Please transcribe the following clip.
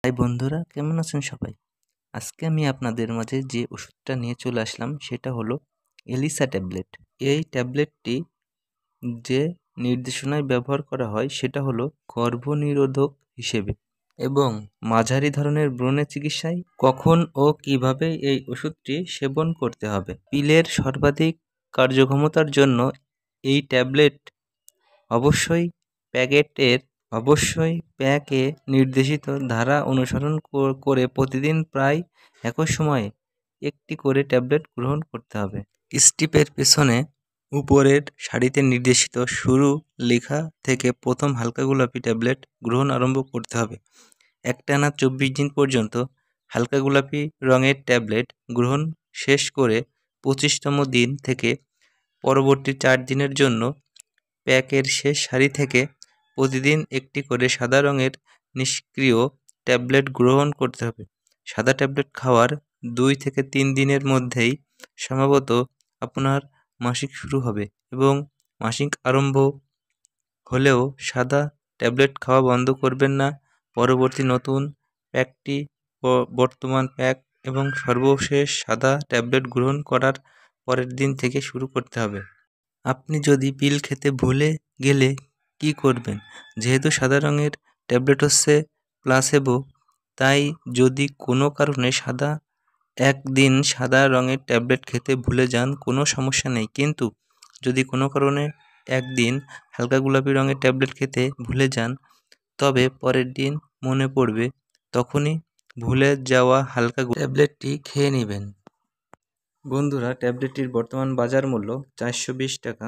High বন্ধুরা, কেমন আছেন সবাই? আজকে আমি আপনাদের মাঝে যে ওষুধটা নিয়ে চলে আসলাম সেটা হলো এলিসা ট্যাবলেট। এই ট্যাবলেটটি যে নির্দেশনায় ব্যবহার করা হয় সেটা হলো গর্ভনিরোধক হিসেবে এবং মাঝারি ধরনের ব্রণের চিকিৎসায় কখন ও কিভাবে এই ওষুধটি সেবন করতে হবে। পিলের সর্বাধিক কার্যক্ষমতার জন্য এই ট্যাবলেট অবশ্যই প্যাকে নির্দেশিত ধারা অনুসরণ করে প্রতিদিন প্রায় একই সময়ে একটি করে ট্যাবলেট গ্রহণ করতে হবে। স্ট্রিপের পেছনে উপরের সারিতে নির্দেশিত শুরু লেখা থেকে প্রথম হালকা গোলাপি ট্যাবলেট গ্রহণ আরম্ভ করতে হবে। একটানা 24 দিন পর্যন্ত হালকা গোলাপি রঙের ট্যাবলেট গ্রহণ শেষ করে 25তম দিন থেকে পরবর্তী 4 দিনের জন্য প্যাকের শেষ সারি থেকে প্রতিদিন একটি করে সাদা রঙের নিষ্ক্রিয় ট্যাবলেট গ্রহণ করতে হবে। সাদা ট্যাবলেট খাওয়ার 2 থেকে 3 দিনের মধ্যেই সম্ভবত আপনার মাসিক শুরু হবে এবং মাসিক আরম্ভ হলেও সাদা ট্যাবলেট খাওয়া বন্ধ করবেন না। পরবর্তী নতুন প্যাকটি বর্তমান প্যাক এবং সর্বশেষ সাদা ট্যাবলেট গ্রহণ করার পরের দিন থেকে শুরু করতে হবে। আপনি যদি পিল খেতে ভুলে গেলে কি করবেন? যেহেতু সাদা রঙের ট্যাবলেট হচ্ছে প্লাসেবো, তাই যদি কোনো কারণে একদিন সাদা রঙের ট্যাবলেট খেতে ভুলে যান কোনো সমস্যা নেই, কিন্তু যদি কোনো কারণে একদিন হালকা গোলাপি রঙের ট্যাবলেট খেতে ভুলে যান তবে পরের দিন মনে পড়বে তখনই ভুলে যাওয়া হালকা ট্যাবলেটটি খেয়ে নেবেন। বন্ধুরা, ট্যাবলেটটির বর্তমান বাজার মূল্য 420 টাকা।